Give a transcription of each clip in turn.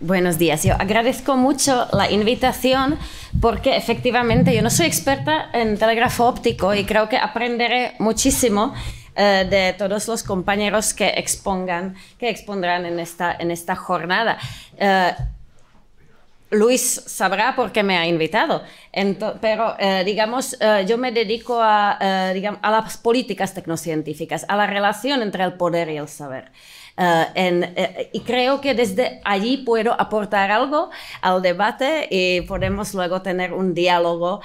Buenos días. Yo agradezco mucho la invitación porque efectivamente yo no soy experta en telégrafo óptico y creo que aprenderé muchísimo de todos los compañeros que expondrán en esta jornada. Luis sabrá por qué me ha invitado, pero digamos, yo me dedico a las políticas tecnocientíficas, a la relación entre el poder y el saber. Y creo que desde allí puedo aportar algo al debate y podemos luego tener un diálogo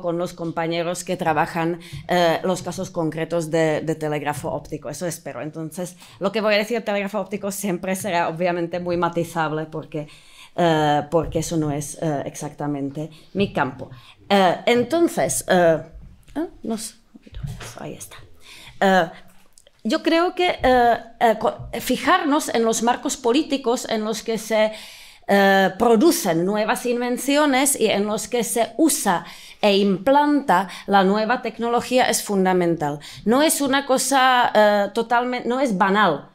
con los compañeros que trabajan los casos concretos de telégrafo óptico. Eso espero. Entonces, lo que voy a decir de telégrafo óptico siempre será obviamente muy matizable porque eso no es exactamente mi campo. Entonces, ahí está. Yo creo que fijarnos en los marcos políticos en los que se producen nuevas invenciones y en los que se usa e implanta la nueva tecnología es fundamental. No es una cosa no es banal.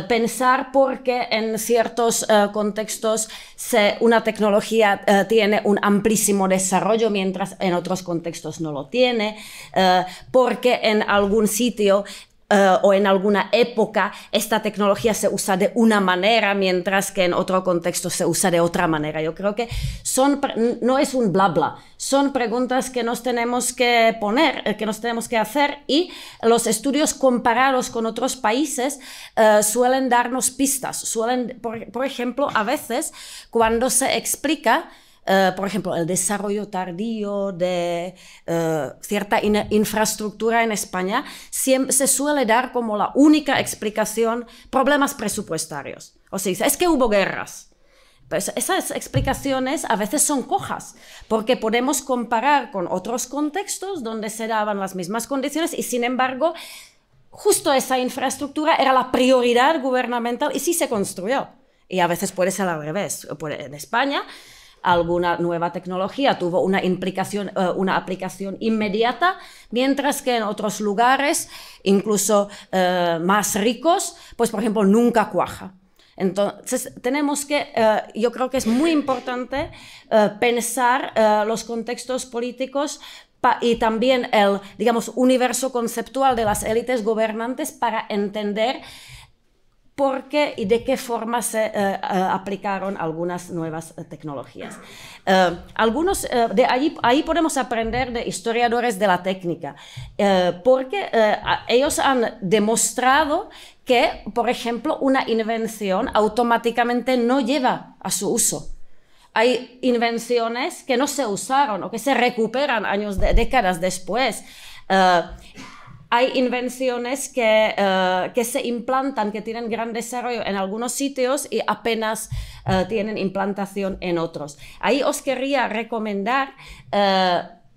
Pensar porque en ciertos contextos una tecnología tiene un amplísimo desarrollo mientras en otros contextos no lo tiene, porque en algún sitio o en alguna época esta tecnología se usa de una manera mientras que en otro contexto se usa de otra manera. Yo creo que no es un bla bla, son preguntas que nos tenemos que poner, que nos tenemos que hacer, y los estudios comparados con otros países suelen darnos pistas. Por ejemplo, a veces cuando se explica por ejemplo, el desarrollo tardío de cierta infraestructura en España, se suele dar como la única explicación problemas presupuestarios. O sea, es que hubo guerras. Pues esas explicaciones a veces son cojas, porque podemos comparar con otros contextos donde se daban las mismas condiciones y, sin embargo, justo esa infraestructura era la prioridad gubernamental y sí se construyó. Y a veces puede ser al revés. En España, alguna nueva tecnología tuvo una aplicación inmediata, mientras que en otros lugares, incluso más ricos, pues por ejemplo nunca cuaja. Entonces yo creo que es muy importante pensar los contextos políticos y también el, digamos, universo conceptual de las élites gobernantes para entender por qué y de qué forma se aplicaron algunas nuevas tecnologías. Ahí podemos aprender de historiadores de la técnica, porque ellos han demostrado que, por ejemplo, una invención automáticamente no lleva a su uso. Hay invenciones que no se usaron o que se recuperan décadas después. Hay invenciones que se implantan, que tienen gran desarrollo en algunos sitios y apenas tienen implantación en otros. Ahí os quería recomendar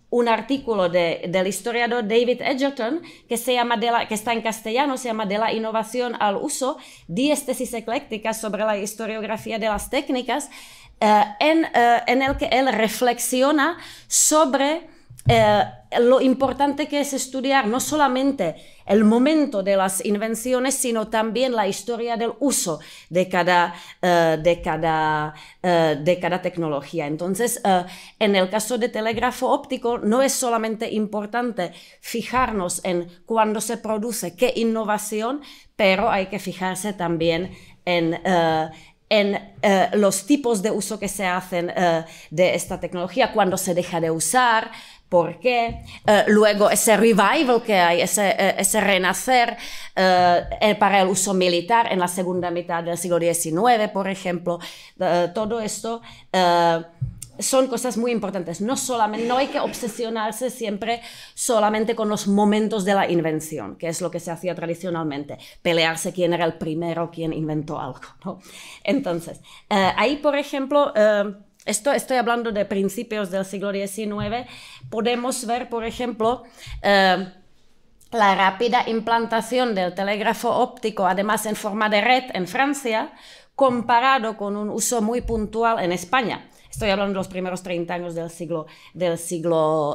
un artículo del historiador David Edgerton que está en castellano, se llama De la innovación al uso, 10 tesis eclécticas sobre la historiografía de las técnicas, en el que él reflexiona sobre lo importante que es estudiar no solamente el momento de las invenciones, sino también la historia del uso de cada tecnología. Entonces, en el caso de telégrafo óptico, no es solamente importante fijarnos en cuándo se produce qué innovación, pero hay que fijarse también en los tipos de uso que se hacen de esta tecnología, cuándo se deja de usar, por qué, luego ese revival que hay, ese renacer para el uso militar en la segunda mitad del siglo XIX, por ejemplo. Todo esto son cosas muy importantes. No hay que obsesionarse siempre solamente con los momentos de la invención, que es lo que se hacía tradicionalmente, pelearse quién era el primero, quién inventó algo, ¿no? Entonces, ahí, por ejemplo, estoy hablando de principios del siglo XIX, podemos ver, por ejemplo, la rápida implantación del telégrafo óptico, además en forma de red en Francia, comparado con un uso muy puntual en España. Estoy hablando de los primeros 30 años del siglo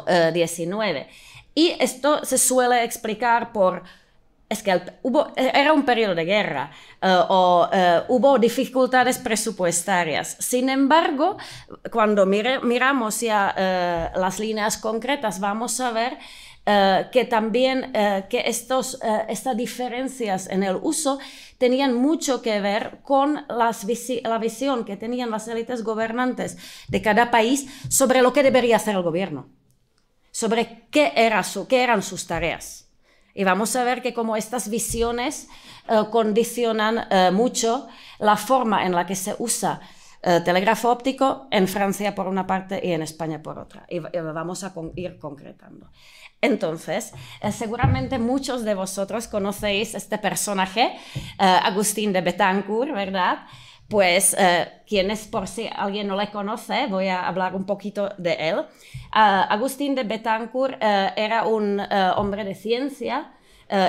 XIX. Y esto se suele explicar por es que era un periodo de guerra hubo dificultades presupuestarias. Sin embargo, cuando miramos ya las líneas concretas, vamos a ver que también que estas diferencias en el uso tenían mucho que ver con la visión que tenían las élites gobernantes de cada país sobre lo que debería hacer el gobierno, sobre qué eran sus tareas. Y vamos a ver que como estas visiones condicionan mucho la forma en la que se usa telégrafo óptico en Francia por una parte y en España por otra. Y vamos a ir concretando. Entonces, seguramente muchos de vosotros conocéis este personaje, Agustín de Betancourt, ¿verdad? Pues, por si alguien no le conoce, voy a hablar un poquito de él. Agustín de Betancourt era un hombre de ciencia,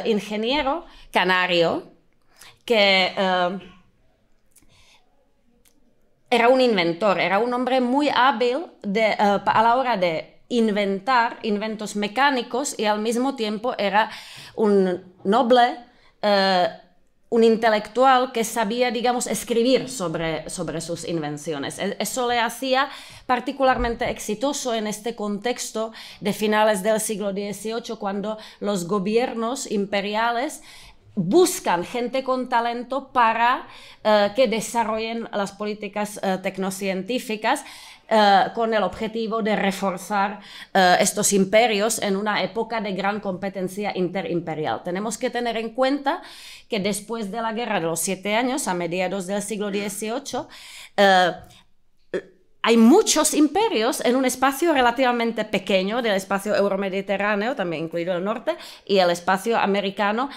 ingeniero canario, que era un inventor, era un hombre muy hábil a la hora de inventar inventos mecánicos y al mismo tiempo era un noble, un intelectual que sabía, digamos, escribir sobre sus invenciones. Eso le hacía particularmente exitoso en este contexto de finales del siglo XVIII, cuando los gobiernos imperiales buscan gente con talento para que desarrollen las políticas tecnocientíficas con el objetivo de reforzar estos imperios en una época de gran competencia interimperial. Tenemos que tener en cuenta que después de la Guerra de los 7 Años, a mediados del siglo XVIII, hay muchos imperios en un espacio relativamente pequeño del espacio euromediterráneo, también incluido el norte, y el espacio americano.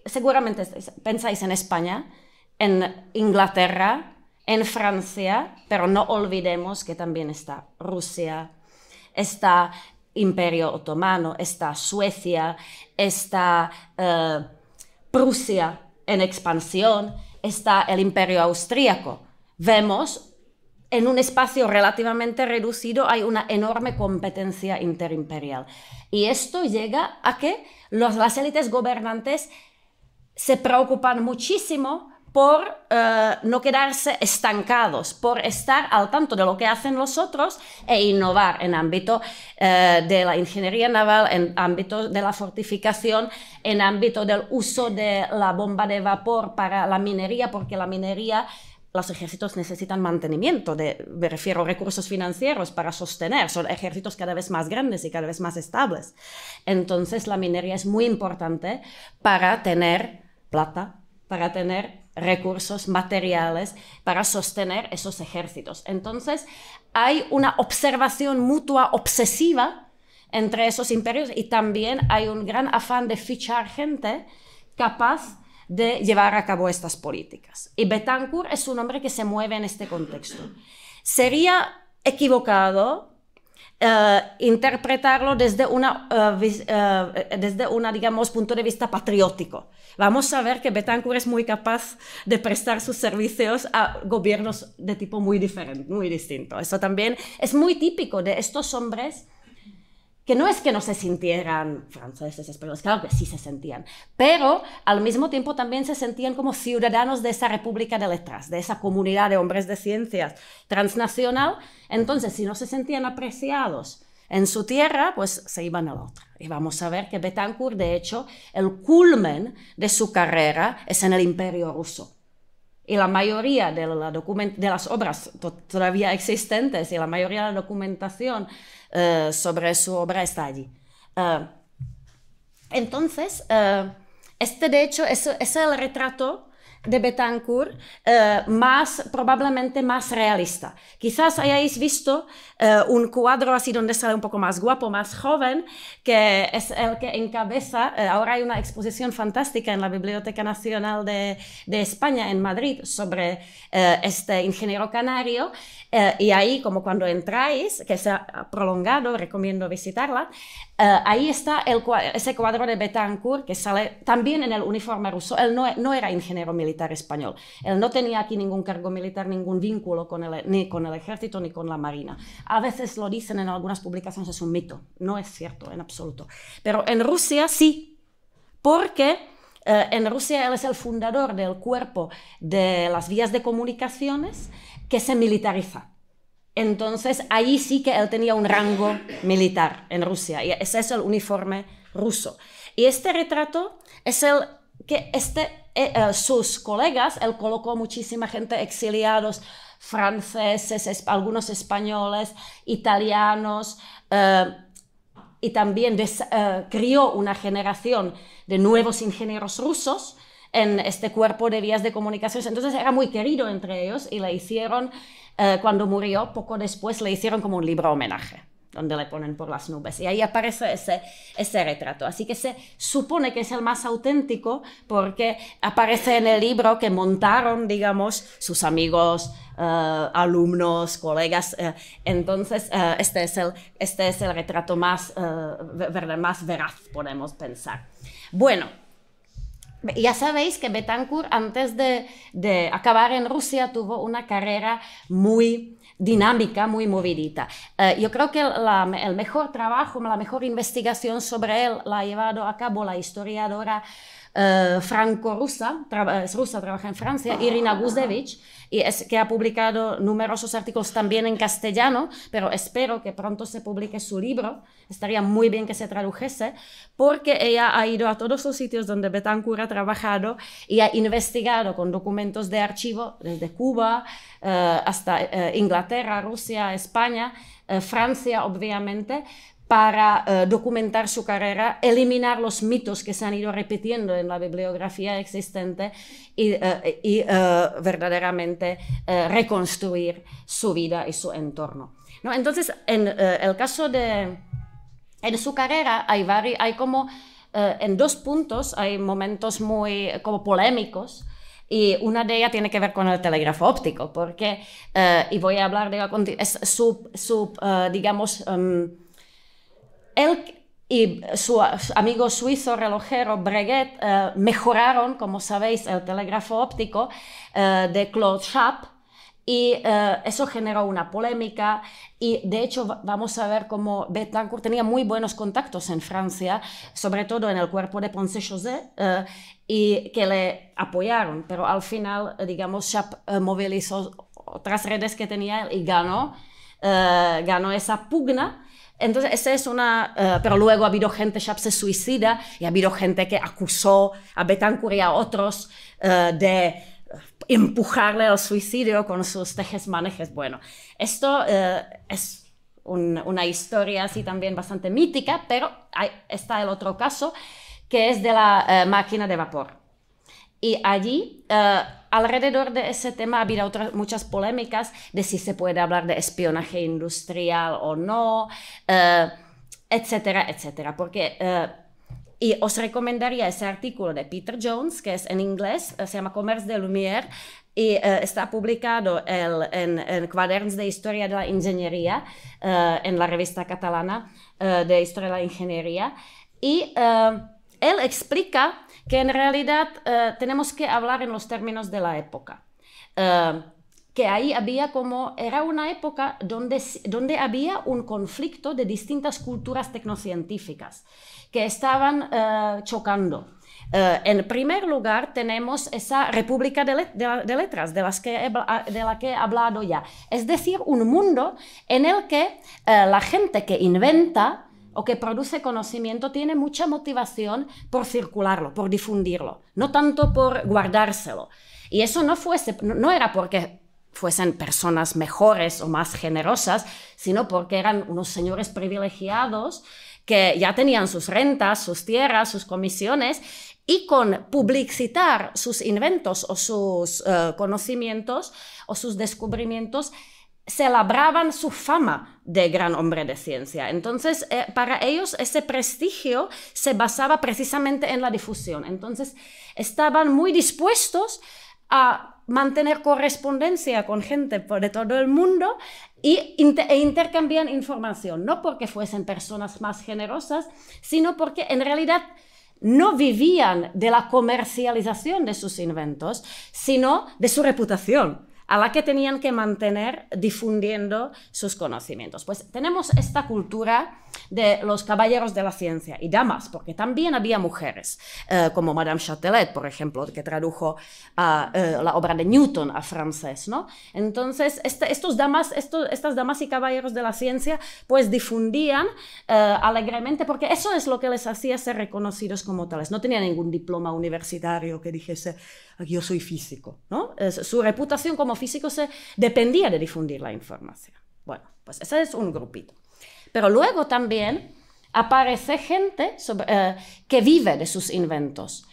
Seguramente pensáis en España, en Inglaterra, en Francia, pero no olvidemos que también está Rusia, está Imperio Otomano, está Suecia, está Prusia en expansión, está el Imperio Austríaco. Vemos, en un espacio relativamente reducido hay una enorme competencia interimperial. Y esto llega a que las élites gobernantes se preocupan muchísimo por no quedarse estancados, por estar al tanto de lo que hacen los otros e innovar en ámbito de la ingeniería naval, en ámbito de la fortificación, en ámbito del uso de la bomba de vapor para la minería, porque la minería, los ejércitos necesitan mantenimiento, me refiero a recursos financieros para sostener, son ejércitos cada vez más grandes y cada vez más estables. Entonces la minería es muy importante para tener plata, para tener recursos materiales, para sostener esos ejércitos. Entonces hay una observación mutua obsesiva entre esos imperios y también hay un gran afán de fichar gente capaz de llevar a cabo estas políticas. Y Betancourt es un hombre que se mueve en este contexto. Sería equivocado interpretarlo desde una, digamos, punto de vista patriótico. Vamos a ver que Betancourt es muy capaz de prestar sus servicios a gobiernos de tipo muy diferente, muy distinto. Eso también es muy típico de estos hombres que no es que no se sintieran franceses, españoles, claro que sí se sentían, pero al mismo tiempo también se sentían como ciudadanos de esa república de letras, de esa comunidad de hombres de ciencias transnacional. Entonces, si no se sentían apreciados en su tierra, pues se iban a la otra. Y vamos a ver que Betancourt, de hecho, el culmen de su carrera es en el Imperio Ruso. Y la mayoría de las obras todavía existentes y la mayoría de la documentación sobre su obra está allí. Entonces, de hecho, es el retrato de Betancourt probablemente más realista. Quizás hayáis visto un cuadro así donde sale un poco más guapo, más joven, que es el que encabeza. Ahora hay una exposición fantástica en la Biblioteca Nacional de España, en Madrid, sobre este ingeniero canario, y ahí, como cuando entráis, que se ha prolongado, recomiendo visitarla, ahí está ese cuadro de Betancourt que sale también en el uniforme ruso. Él no era ingeniero militar español. Él no tenía aquí ningún cargo militar, ningún vínculo ni con el ejército ni con la marina. A veces lo dicen en algunas publicaciones, es un mito. No es cierto en absoluto. Pero en Rusia sí. porque en Rusia él es el fundador del cuerpo de las vías de comunicaciones que se militariza. Entonces, ahí sí que él tenía un rango militar en Rusia, y ese es el uniforme ruso. Y este retrato es el que sus colegas, él colocó muchísima gente, exiliados, franceses, algunos españoles, italianos, y también crió una generación de nuevos ingenieros rusos en este cuerpo de vías de comunicaciones. Entonces era muy querido entre ellos y le hicieron, cuando murió, poco después, le hicieron como un libro homenaje, donde le ponen por las nubes. Y ahí aparece ese retrato. Así que se supone que es el más auténtico porque aparece en el libro que montaron, digamos, sus amigos, alumnos, colegas. Entonces, este es el retrato más veraz, podemos pensar. Bueno, ya sabéis que Betancourt, antes de acabar en Rusia, tuvo una carrera muy dinámica, muy movidita. Yo creo que el mejor trabajo, la mejor investigación sobre él la ha llevado a cabo la historiadora franco-rusa, es rusa, trabaja en Francia, Irina Guzevich, y que ha publicado numerosos artículos también en castellano, pero espero que pronto se publique su libro. Estaría muy bien que se tradujese, porque ella ha ido a todos los sitios donde Betancourt ha trabajado y ha investigado con documentos de archivo desde Cuba hasta Inglaterra, Rusia, España, Francia, obviamente, para documentar su carrera, eliminar los mitos que se han ido repitiendo en la bibliografía existente y verdaderamente reconstruir su vida y su entorno, ¿no? Entonces, en el caso de su carrera hay como en dos puntos, hay momentos muy como polémicos. Y una de ellas tiene que ver con el telégrafo óptico, porque, y voy a hablar de digamos, él y su amigo suizo relojero Breguet mejoraron, como sabéis, el telégrafo óptico de Claude Schaap, y eso generó una polémica, y de hecho vamos a ver cómo Betancourt tenía muy buenos contactos en Francia, sobre todo en el cuerpo de Ponce-Chausset, y que le apoyaron, pero al final, digamos, Schaap movilizó otras redes que tenía él y ganó esa pugna. Entonces, esa es pero luego ha habido gente, Schaap se suicida, y ha habido gente que acusó a Betancourt y a otros de empujarle al suicidio con sus tejes-manejes. Bueno, esto es una historia así también bastante mítica, pero está el otro caso, que es de la máquina de vapor. Y allí, alrededor de ese tema ha habido muchas polémicas de si se puede hablar de espionaje industrial o no, etcétera, etcétera. Y os recomendaría ese artículo de Peter Jones, que es en inglés, se llama Commerce de Lumière, y está publicado en Cuaderns de Historia de la Ingeniería, en la revista catalana de Historia de la Ingeniería. Y él explica que en realidad tenemos que hablar en los términos de la época. Que ahí era una época donde había un conflicto de distintas culturas tecnocientíficas que estaban chocando. En primer lugar, tenemos esa República de Letras, de la que he hablado ya. Es decir, un mundo en el que la gente que inventa o que produce conocimiento tiene mucha motivación por circularlo, por difundirlo, no tanto por guardárselo. Y eso no era porque fuesen personas mejores o más generosas, sino porque eran unos señores privilegiados que ya tenían sus rentas, sus tierras, sus comisiones, y con publicitar sus inventos o sus conocimientos o sus descubrimientos, se labraban su fama de gran hombre de ciencia. Entonces, para ellos ese prestigio se basaba precisamente en la difusión. Entonces, estaban muy dispuestos a mantener correspondencia con gente de todo el mundo e intercambiar información, no porque fuesen personas más generosas, sino porque en realidad no vivían de la comercialización de sus inventos, sino de su reputación. a la que tenían que mantener difundiendo sus conocimientos. Pues tenemos esta cultura de los caballeros de la ciencia y damas, porque también había mujeres, como Madame Châtelet, por ejemplo, que tradujo la obra de Newton a francés, ¿no? Entonces, estas damas y caballeros de la ciencia, pues difundían alegremente, porque eso es lo que les hacía ser reconocidos como tales. No tenían ningún diploma universitario que dijese, yo soy físico, ¿no? Su reputación como físico dependía de difundir la información. Bueno, pues ese es un grupito. Pero luego también aparece gente que vive de sus inventos.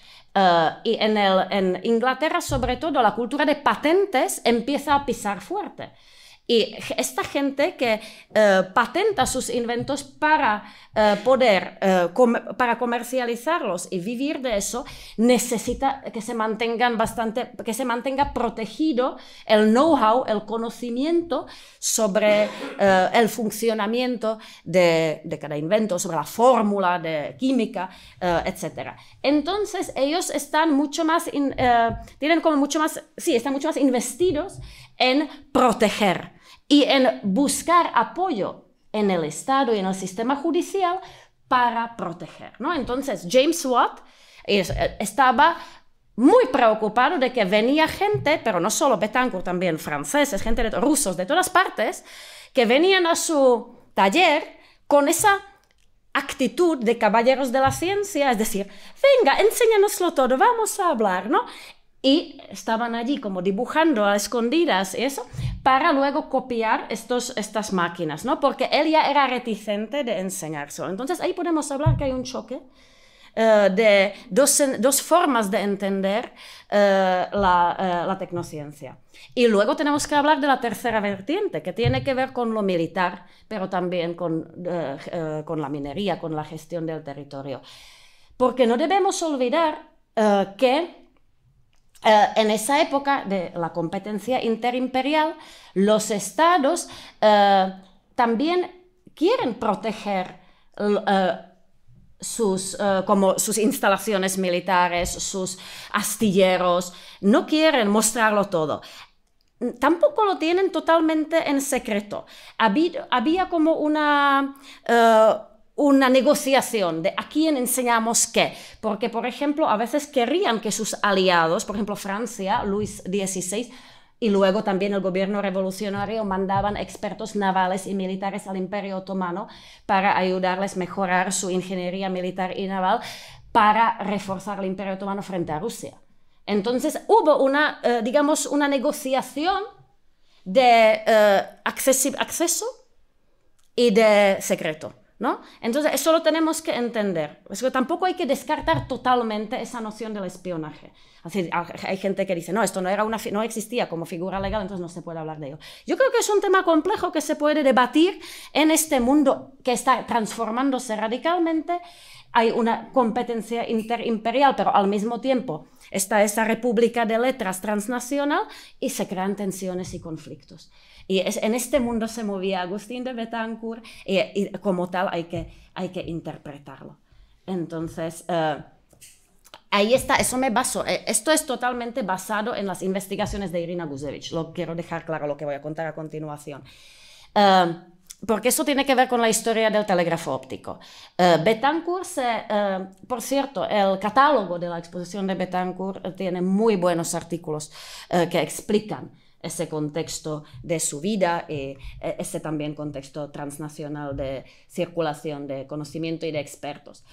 Y en Inglaterra, sobre todo, la cultura de patentes empieza a pisar fuerte. Y esta gente que patenta sus inventos para para comercializarlos y vivir de eso, necesita que se mantenga protegido el know-how, el conocimiento sobre el funcionamiento de cada invento, sobre la fórmula de química, etc. Entonces, ellos están mucho más, están mucho más investidos en proteger y en buscar apoyo en el Estado y en el sistema judicial para proteger, ¿no? Entonces, James Watt estaba muy preocupado de que venía gente, pero no solo Betancourt, también franceses, rusos de todas partes, que venían a su taller con esa actitud de caballeros de la ciencia, es decir, venga, enséñanoslo todo, vamos a hablar, ¿no? Y estaban allí como dibujando a escondidas eso, para luego copiar estas máquinas, ¿no? Porque él ya era reticente de enseñárselo. Entonces ahí podemos hablar que hay un choque de dos formas de entender la tecnociencia. Y luego tenemos que hablar de la tercera vertiente, que tiene que ver con lo militar, pero también con la minería, con la gestión del territorio. Porque no debemos olvidar que en esa época de la competencia interimperial, los estados también quieren proteger sus instalaciones militares, sus astilleros, no quieren mostrarlo todo. Tampoco lo tienen totalmente en secreto. Había como una negociación de a quién enseñamos qué, porque, por ejemplo, a veces querrían que sus aliados, por ejemplo, Francia, Luis XVI, y luego también el gobierno revolucionario mandaban expertos navales y militares al Imperio Otomano para ayudarles a mejorar su ingeniería militar y naval para reforzar el Imperio Otomano frente a Rusia. Entonces hubo una negociación de acceso y de secreto, ¿no? Entonces eso lo tenemos que entender. Tampoco hay que descartar totalmente esa noción del espionaje. Así, hay gente que dice, no, esto no existía como figura legal, entonces no se puede hablar de ello. Yo creo que es un tema complejo que se puede debatir en este mundo que está transformándose radicalmente. Hay una competencia interimperial, pero al mismo tiempo está esa república de letras transnacional y se crean tensiones y conflictos. Y en este mundo se movía Agustín de Betancourt y como tal hay que interpretarlo. Entonces, ahí está, eso me baso. Esto es totalmente basado en las investigaciones de Irina Gusevic. Lo quiero dejar claro, lo que voy a contar a continuación. Porque eso tiene que ver con la historia del telégrafo óptico. Betancourt, por cierto, el catálogo de la exposición de Betancourt tiene muy buenos artículos que explican ese contexto de su vida y ese también contexto transnacional de circulación de conocimiento y de expertos.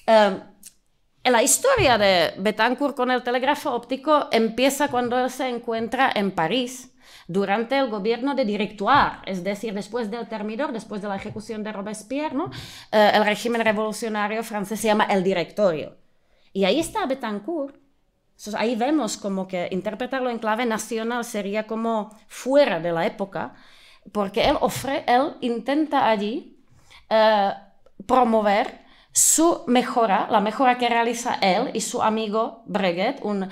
La historia de Betancourt con el telégrafo óptico empieza cuando él se encuentra en París durante el gobierno de Directoire, es decir, después del Thermidor, después de la ejecución de Robespierre, ¿no? El régimen revolucionario francés se llama el Directorio. Y ahí está Betancourt. Entonces, ahí vemos como que interpretarlo en clave nacional sería como fuera de la época, porque él intenta allí promover su mejora, la mejora que realiza él y su amigo Breguet, un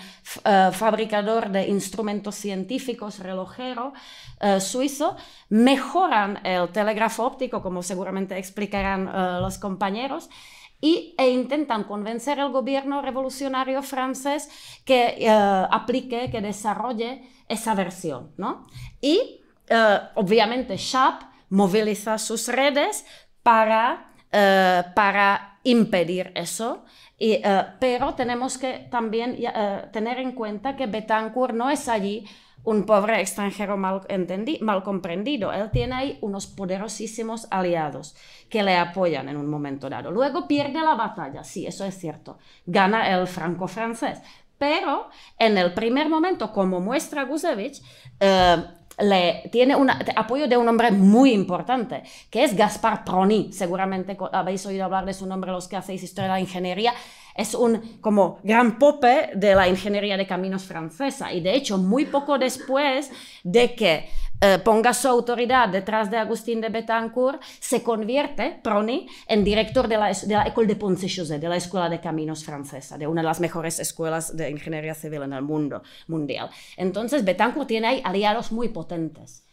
fabricador de instrumentos científicos, relojero suizo, mejoran el telégrafo óptico, como seguramente explicarán los compañeros, e intentan convencer al gobierno revolucionario francés que aplique, que desarrolle esa versión, ¿no? Y obviamente Chappe moviliza sus redes para impedir eso, pero tenemos que también tener en cuenta que Betancourt no es allí un pobre extranjero mal comprendido. Él tiene ahí unos poderosísimos aliados que le apoyan en un momento dado. Luego pierde la batalla, sí, eso es cierto. Gana el franco-francés. Pero en el primer momento, como muestra Gusevic, tiene apoyo de un hombre muy importante, que es Gaspard Prony. Seguramente habéis oído hablar de su nombre los que hacéis historia de la ingeniería. Es un como gran pope de la ingeniería de caminos francesa, y de hecho muy poco después de que ponga su autoridad detrás de Agustín de Betancourt, se convierte Prony en director de la École de Ponts et Chaussées, de la Escuela de Caminos francesa, de una de las mejores escuelas de ingeniería civil en el mundo mundial. Entonces Betancourt tiene ahí aliados muy potentes.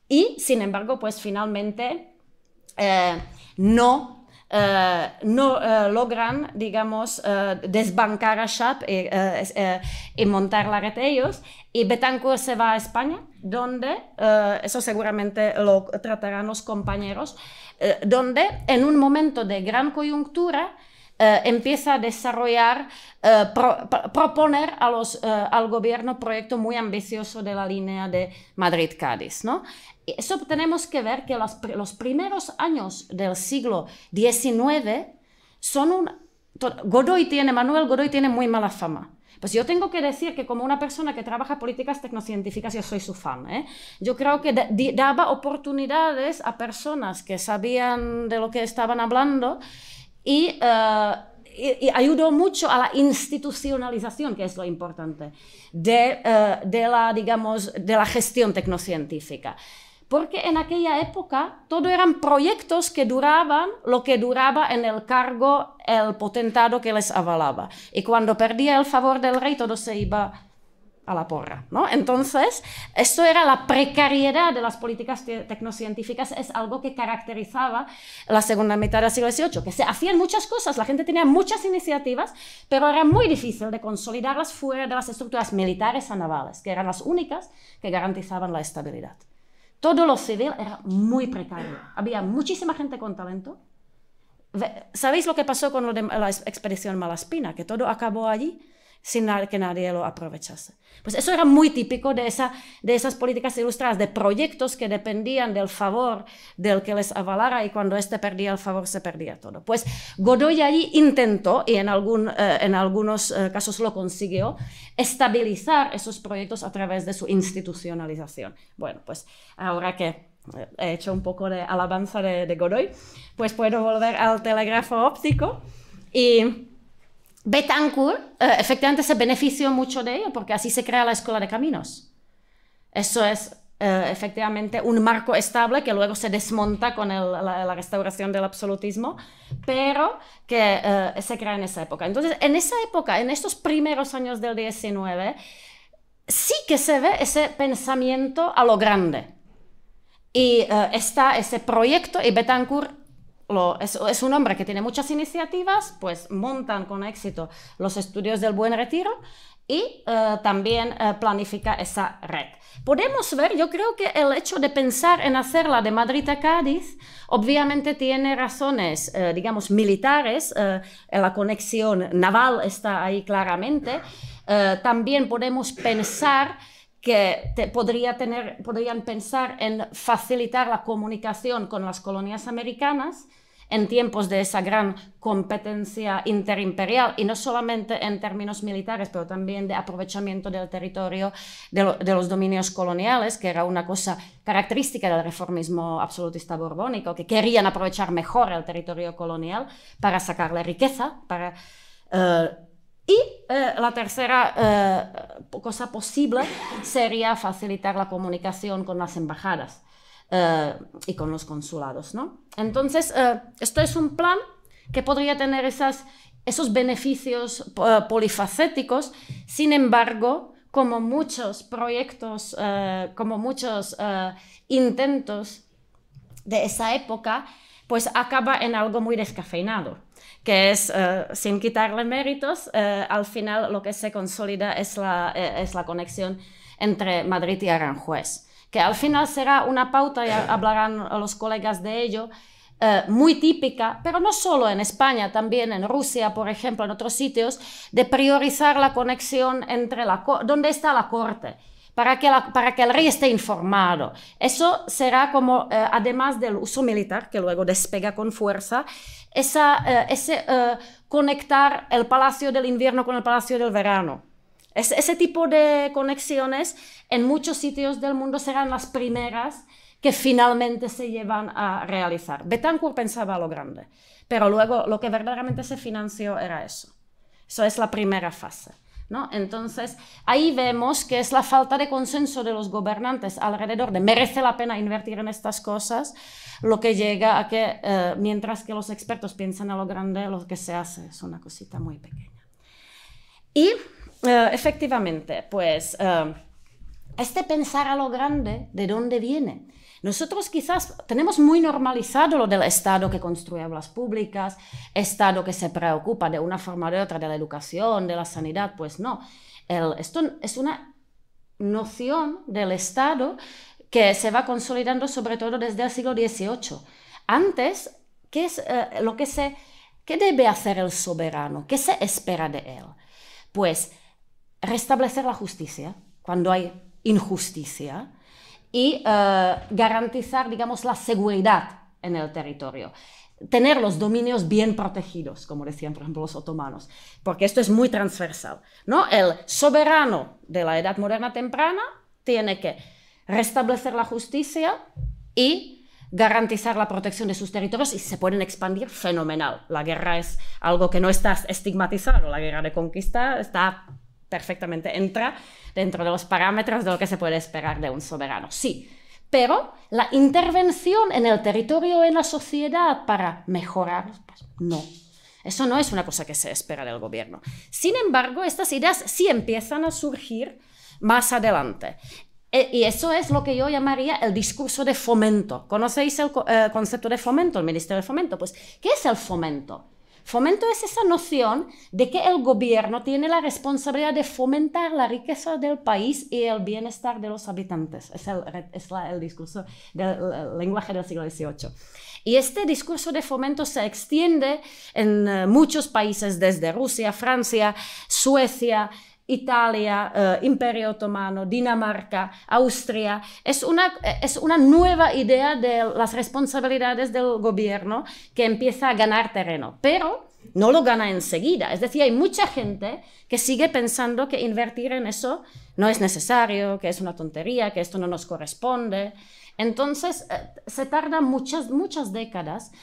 Y sin embargo, pues finalmente no logran, digamos, desbancar a Chappe y montar la red ellos, y Betancourt se va a España, donde, eso seguramente lo tratarán los compañeros, donde en un momento de gran coyuntura empieza a desarrollar, proponer al gobierno un proyecto muy ambicioso de la línea de Madrid-Cádiz, ¿no? Eso tenemos que ver que los primeros años del siglo XIX son Manuel Godoy tiene muy mala fama. Pues yo tengo que decir que como una persona que trabaja políticas tecnocientíficas, yo soy su fan, ¿eh? Yo creo que daba oportunidades a personas que sabían de lo que estaban hablando y ayudó mucho a la institucionalización, que es lo importante, de la gestión tecnocientífica. Porque en aquella época todo eran proyectos que duraban lo que duraba en el cargo el potentado que les avalaba. Y cuando perdía el favor del rey, todo se iba a la porra, ¿no? Entonces, esto era la precariedad de las políticas tecnocientíficas, es algo que caracterizaba la segunda mitad del siglo XVIII, que se hacían muchas cosas, la gente tenía muchas iniciativas, pero era muy difícil de consolidarlas fuera de las estructuras militares o navales, que eran las únicas que garantizaban la estabilidad. Todo lo civil era muy precario. Había muchísima gente con talento. ¿Sabéis lo que pasó con la expedición Malaspina? Que todo acabó allí sin que nadie lo aprovechase. Pues eso era muy típico de esas políticas ilustradas, de proyectos que dependían del favor del que les avalara, y cuando éste perdía el favor se perdía todo. Pues Godoy allí intentó, y en algunos casos lo consiguió, estabilizar esos proyectos a través de su institucionalización. Bueno, pues ahora que he hecho un poco de alabanza de Godoy, pues puedo volver al telégrafo óptico. Y Betancourt efectivamente se benefició mucho de ello, porque así se crea la Escuela de Caminos. Eso es efectivamente un marco estable que luego se desmonta con la restauración del absolutismo, pero que se crea en esa época. Entonces, en esa época, en estos primeros años del XIX, sí que se ve ese pensamiento a lo grande. Y está ese proyecto, y Betancourt es un hombre que tiene muchas iniciativas, pues montan con éxito los estudios del Buen Retiro y también planifica esa red. Podemos ver, yo creo que el hecho de pensar en hacerla de Madrid a Cádiz obviamente tiene razones, digamos, militares, la conexión naval está ahí claramente. También podemos pensar que podrían pensar en facilitar la comunicación con las colonias americanas en tiempos de esa gran competencia interimperial, y no solamente en términos militares, pero también de aprovechamiento del territorio de los dominios coloniales, que era una cosa característica del reformismo absolutista borbónico, que querían aprovechar mejor el territorio colonial para sacarle riqueza, la tercera cosa posible sería facilitar la comunicación con las embajadas y con los consulados, ¿no? Entonces, esto es un plan que podría tener esos beneficios polifacéticos. Sin embargo, como muchos proyectos, como muchos intentos de esa época, pues acaba en algo muy descafeinado, que es, sin quitarle méritos, al final lo que se consolida es la conexión entre Madrid y Aranjuez, que al final será una pauta, ya hablarán los colegas de ello, muy típica, pero no solo en España, también en Rusia, por ejemplo, en otros sitios, de priorizar la conexión entre donde está la corte, para que el rey esté informado. Eso será como, además del uso militar, que luego despega con fuerza, conectar el Palacio del Invierno con el Palacio del Verano. Ese tipo de conexiones en muchos sitios del mundo serán las primeras que finalmente se llevan a realizar. Betancourt pensaba a lo grande, pero luego lo que verdaderamente se financió era eso. Eso es la primera fase, ¿no? Entonces, ahí vemos que es la falta de consenso de los gobernantes alrededor de merece la pena invertir en estas cosas, lo que llega a que, mientras que los expertos piensan a lo grande, lo que se hace es una cosita muy pequeña. Y, efectivamente, pues, este pensar a lo grande, ¿de dónde viene? Nosotros quizás tenemos muy normalizado lo del Estado que construye aulas públicas, Estado que se preocupa de una forma o de otra de la educación, de la sanidad, pues no. Esto es una noción del Estado que se va consolidando sobre todo desde el siglo XVIII. Antes, ¿qué debe hacer el soberano? ¿Qué se espera de él? Pues restablecer la justicia cuando hay injusticia, y garantizar, digamos, la seguridad en el territorio. Tener los dominios bien protegidos, como decían, por ejemplo, los otomanos, porque esto es muy transversal, ¿no? El soberano de la Edad Moderna temprana tiene que restablecer la justicia y garantizar la protección de sus territorios y se pueden expandir fenomenal. La guerra es algo que no está estigmatizado, la guerra de conquista está perfectamente, entra dentro de los parámetros de lo que se puede esperar de un soberano. Sí, pero la intervención en el territorio, en la sociedad para mejorar, pues no. Eso no es una cosa que se espera del gobierno. Sin embargo, estas ideas sí empiezan a surgir más adelante. Y eso es lo que yo llamaría el discurso de fomento. ¿Conocéis el concepto de fomento, el Ministerio de Fomento? Pues, ¿qué es el fomento? Fomento es esa noción de que el gobierno tiene la responsabilidad de fomentar la riqueza del país y el bienestar de los habitantes. Es el discurso del lenguaje del siglo XVIII. Y este discurso de fomento se extiende en muchos países, desde Rusia, Francia, Suecia, Italia, Imperio Otomano, Dinamarca, Austria. Es una nueva idea de las responsabilidades del gobierno que empieza a ganar terreno, pero no lo gana enseguida. Es decir, hay mucha gente que sigue pensando que invertir en eso no es necesario, que es una tontería, que esto no nos corresponde. Entonces, se tarda muchas décadas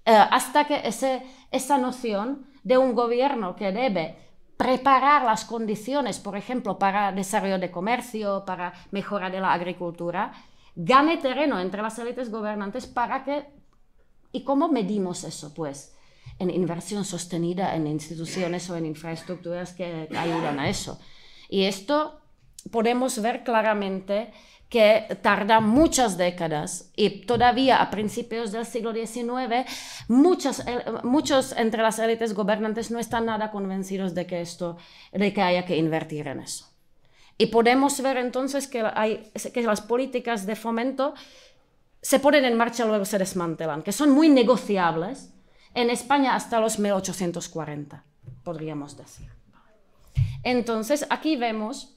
hasta que esa noción de un gobierno que debe preparar las condiciones, por ejemplo, para desarrollo de comercio, para mejora de la agricultura, gane terreno entre las élites gobernantes para que... ¿Y cómo medimos eso? Pues en inversión sostenida en instituciones o en infraestructuras que ayudan a eso. Y esto podemos ver claramente que tarda muchas décadas y todavía a principios del siglo XIX muchos entre las élites gobernantes no están nada convencidos de que haya que invertir en eso. Y podemos ver entonces que las políticas de fomento se ponen en marcha y luego se desmantelan, que son muy negociables en España hasta los 1840, podríamos decir. Entonces aquí vemos...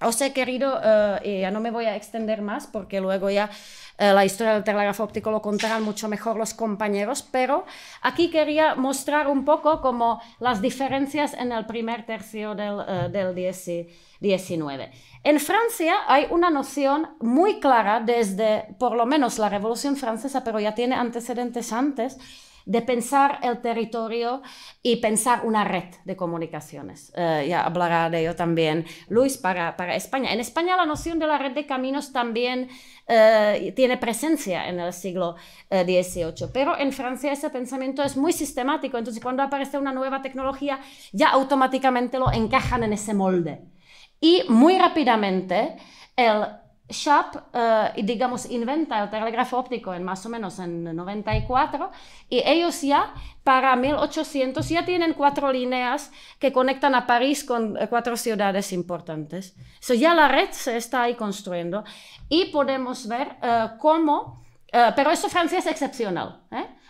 Os he querido, y ya no me voy a extender más porque luego ya la historia del telégrafo óptico lo contarán mucho mejor los compañeros, pero aquí quería mostrar un poco como las diferencias en el primer tercio del XIX. En Francia hay una noción muy clara desde por lo menos la Revolución Francesa, pero ya tiene antecedentes antes, de pensar el territorio y pensar una red de comunicaciones. Ya hablará de ello también Luis para España. En España la noción de la red de caminos también tiene presencia en el siglo XVIII, pero en Francia ese pensamiento es muy sistemático, entonces cuando aparece una nueva tecnología ya automáticamente lo encajan en ese molde. Y muy rápidamente Sharp, digamos, inventa el telégrafo óptico en más o menos en 94 y ellos ya para 1800 ya tienen 4 líneas que conectan a París con 4 ciudades importantes. So, ya la red se está ahí construyendo y podemos ver cómo, pero eso Francia es excepcional,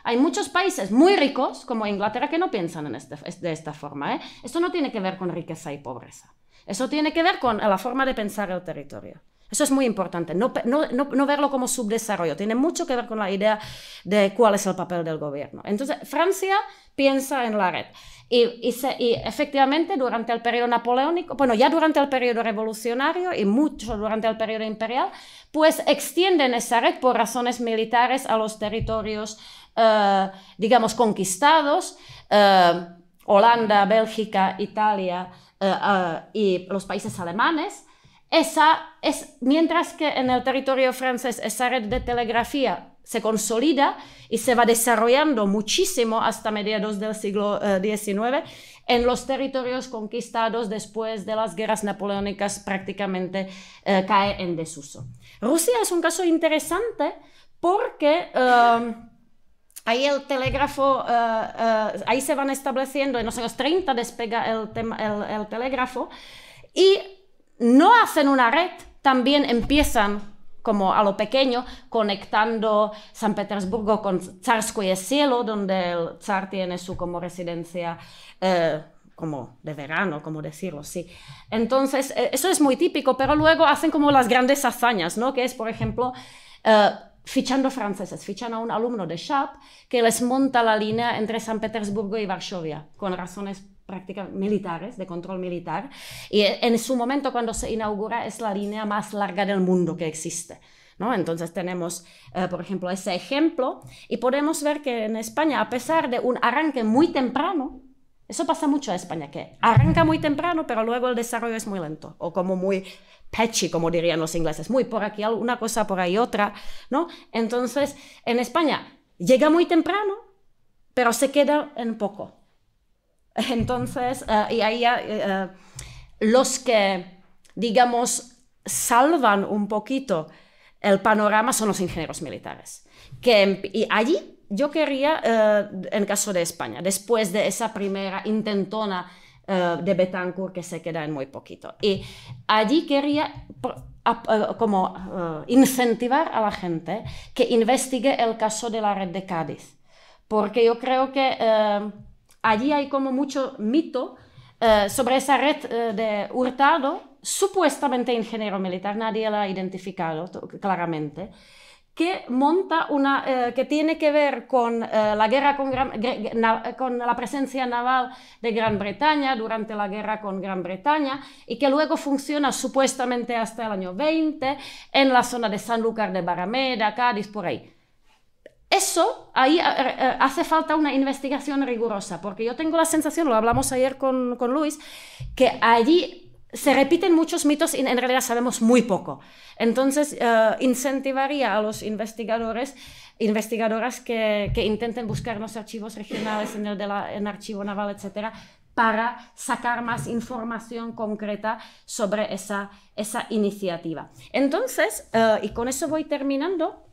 Hay muchos países muy ricos, como Inglaterra, que no piensan de esta forma. Esto no tiene que ver con riqueza y pobreza. Eso tiene que ver con la forma de pensar el territorio. Eso es muy importante, no verlo como subdesarrollo. Tiene mucho que ver con la idea de cuál es el papel del gobierno. Entonces, Francia piensa en la red. Y efectivamente, durante el periodo napoleónico, bueno, ya durante el periodo revolucionario y mucho durante el periodo imperial, pues extienden esa red por razones militares a los territorios, digamos, conquistados, Holanda, Bélgica, Italia y los países alemanes. Mientras que en el territorio francés esa red de telegrafía se consolida y se va desarrollando muchísimo hasta mediados del siglo XIX, en los territorios conquistados después de las guerras napoleónicas prácticamente cae en desuso. Rusia es un caso interesante porque ahí el telégrafo, ahí se van estableciendo, en los años 30 despega el telégrafo y no hacen una red, también empiezan como a lo pequeño, conectando San Petersburgo con Tsarskoye Selo, donde el zar tiene su como residencia como de verano, como decirlo, sí. Entonces, eso es muy típico, pero luego hacen como las grandes hazañas, ¿no? Que es, por ejemplo, fichando franceses, fichan a un alumno de Sharp que les monta la línea entre San Petersburgo y Varsovia, con razones prácticamente militares, de control militar, y en su momento cuando se inaugura es la línea más larga del mundo que existe, ¿no? Entonces tenemos, por ejemplo, ese ejemplo, y podemos ver que en España, a pesar de un arranque muy temprano, eso pasa mucho en España, que arranca muy temprano, pero luego el desarrollo es muy lento, o como muy patchy, como dirían los ingleses, muy por aquí una cosa, por ahí otra, ¿no? Entonces, en España llega muy temprano, pero se queda en poco. Entonces, y ahí los que, digamos, salvan un poquito el panorama son los ingenieros militares. Y allí yo quería, en caso de España, después de esa primera intentona de Betancourt que se queda en muy poquito, y allí quería como incentivar a la gente que investigue el caso de la red de Cádiz, porque yo creo que allí hay como mucho mito sobre esa red de Hurtado, supuestamente ingeniero militar, nadie la ha identificado claramente, que monta que tiene que ver con la guerra con la presencia naval de Gran Bretaña durante la guerra con Gran Bretaña y que luego funciona supuestamente hasta el año 20 en la zona de Sanlúcar de Barrameda, Cádiz, por ahí. Eso, ahí hace falta una investigación rigurosa, porque yo tengo la sensación, lo hablamos ayer con Luis, que allí se repiten muchos mitos y en realidad sabemos muy poco. Entonces, incentivaría a los investigadoras que intenten buscar en los archivos regionales, en el archivo naval, etcétera, para sacar más información concreta sobre esa iniciativa. Entonces, y con eso voy terminando,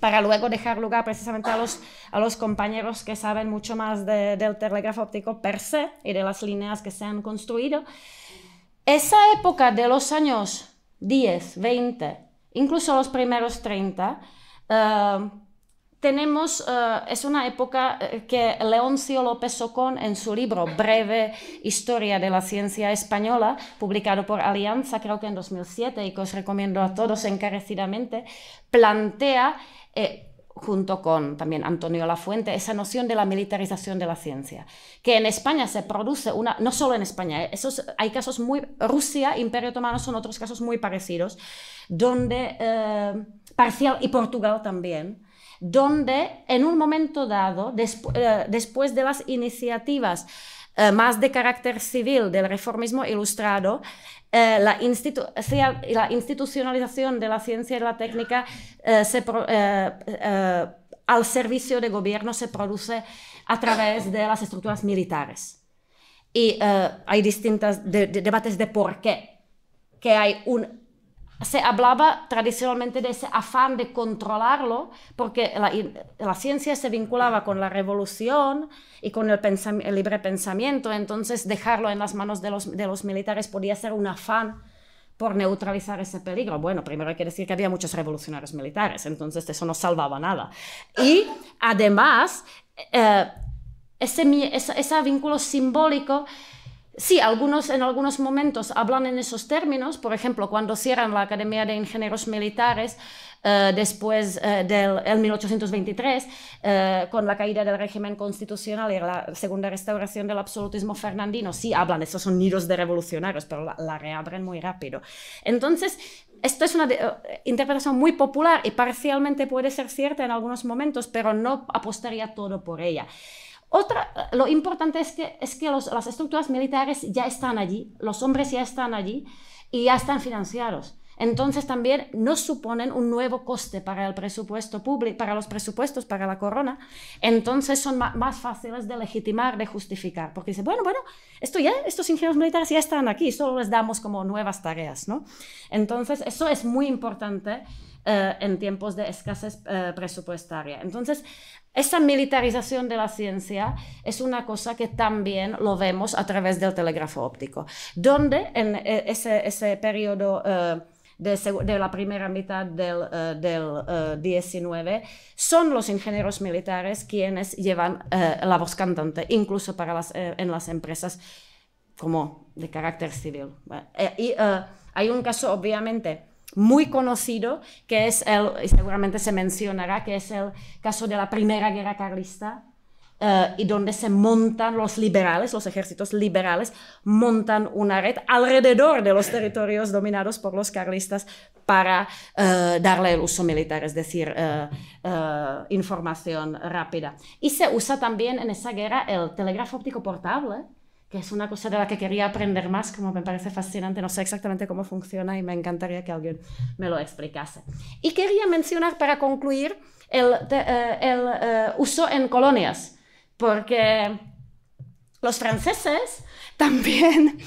para luego dejar lugar precisamente a los compañeros que saben mucho más del telégrafo óptico per se y de las líneas que se han construido. Esa época de los años 10, 20, incluso los primeros 30, es una época que Leoncio López Ocón, en su libro Breve Historia de la Ciencia Española, publicado por Alianza, creo que en 2007, y que os recomiendo a todos encarecidamente, plantea, junto con también Antonio Lafuente, esa noción de la militarización de la ciencia, que en España se produce no solo en España, hay casos Rusia, Imperio Otomano son otros casos muy parecidos, donde, parcial, y Portugal también, donde en un momento dado, después de las iniciativas más de carácter civil del reformismo ilustrado, la institucionalización de la ciencia y de la técnica al servicio de gobierno se produce a través de las estructuras militares. Y hay distintos debates de por qué, que hay se hablaba tradicionalmente de ese afán de controlarlo, porque la ciencia se vinculaba con la revolución y con el libre pensamiento, entonces dejarlo en las manos de los militares podía ser un afán por neutralizar ese peligro. Bueno, primero hay que decir que había muchos revolucionarios militares, entonces eso no salvaba nada. Y además, ese vínculo simbólico, sí, en algunos momentos hablan en esos términos, por ejemplo, cuando cierran la Academia de Ingenieros Militares después del 1823, con la caída del régimen constitucional y la segunda restauración del absolutismo fernandino, sí hablan, esos son nidos de revolucionarios, pero la reabren muy rápido. Entonces, esto es una interpretación muy popular y parcialmente puede ser cierta en algunos momentos, pero no apostaría todo por ella. Lo importante es que las estructuras militares ya están allí, los hombres ya están allí y ya están financiados. Entonces también no suponen un nuevo coste para el presupuesto público, para los presupuestos, para la corona. Entonces son más fáciles de legitimar, de justificar. Porque dice, bueno, estos ingenieros militares ya están aquí, solo les damos como nuevas tareas, ¿no? Entonces eso es muy importante en tiempos de escasez presupuestaria. Entonces, esa militarización de la ciencia es una cosa que también lo vemos a través del telégrafo óptico, donde en ese periodo de la primera mitad del 19 son los ingenieros militares quienes llevan la voz cantante, incluso en las empresas como de carácter civil. Hay un caso, obviamente, muy conocido, que es y seguramente se mencionará, que es el caso de la Primera Guerra Carlista, y donde se montan los liberales, los ejércitos liberales, montan una red alrededor de los territorios dominados por los carlistas para darle el uso militar, es decir, información rápida. Y se usa también en esa guerra el telégrafo óptico portable, que es una cosa de la que quería aprender más, como me parece fascinante, no sé exactamente cómo funciona y me encantaría que alguien me lo explicase. Y quería mencionar para concluir el uso en colonias, porque los franceses también,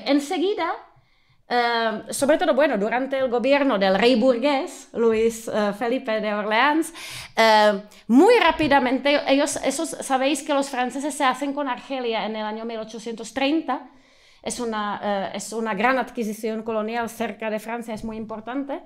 enseguida, sobre todo, bueno, durante el gobierno del rey burgués, Luis Felipe de Orleans, muy rápidamente, sabéis que los franceses se hacen con Argelia en el año 1830, es una gran adquisición colonial cerca de Francia, es muy importante,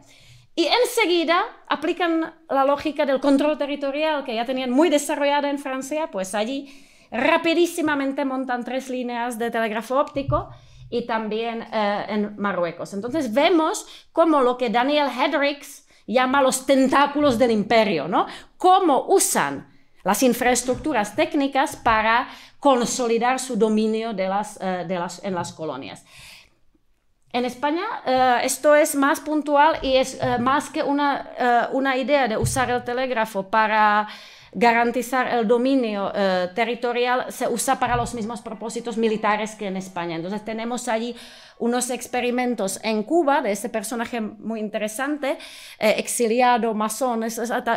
y enseguida aplican la lógica del control territorial que ya tenían muy desarrollada en Francia, pues allí rapidísimamente montan 3 líneas de telégrafo óptico, y también en Marruecos. Entonces vemos cómo lo que Daniel Hendricks llama los tentáculos del imperio, ¿no? Cómo usan las infraestructuras técnicas para consolidar su dominio en las colonias. En España esto es más puntual y es más que una idea de usar el telégrafo para garantizar el dominio territorial, se usa para los mismos propósitos militares que en España. Entonces tenemos allí unos experimentos en Cuba de ese personaje muy interesante, exiliado, masón.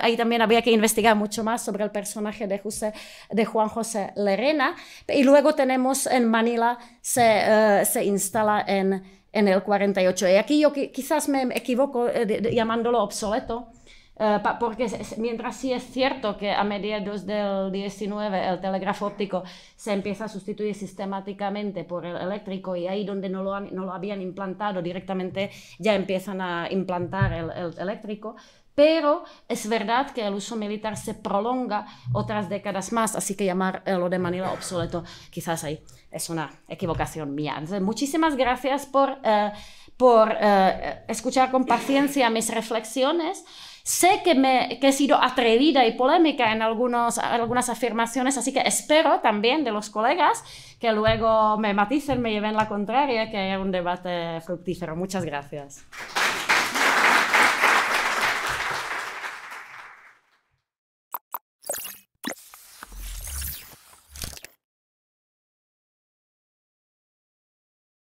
Ahí también había que investigar mucho más sobre el personaje de Juan José Lerena. Y luego tenemos en Manila, se instala en el 48. Y aquí yo quizás me equivoco llamándolo obsoleto, porque mientras sí es cierto que a mediados del 19 el telégrafo óptico se empieza a sustituir sistemáticamente por el eléctrico, y ahí donde no lo habían implantado directamente ya empiezan a implantar el eléctrico, pero es verdad que el uso militar se prolonga otras décadas más, así que llamar lo de Manila obsoleto quizás ahí es una equivocación mía. Entonces, muchísimas gracias por escuchar con paciencia mis reflexiones. Sé que he sido atrevida y polémica en algunas afirmaciones, así que espero también de los colegas que luego me maticen, me lleven la contraria, que haya un debate fructífero. Muchas gracias.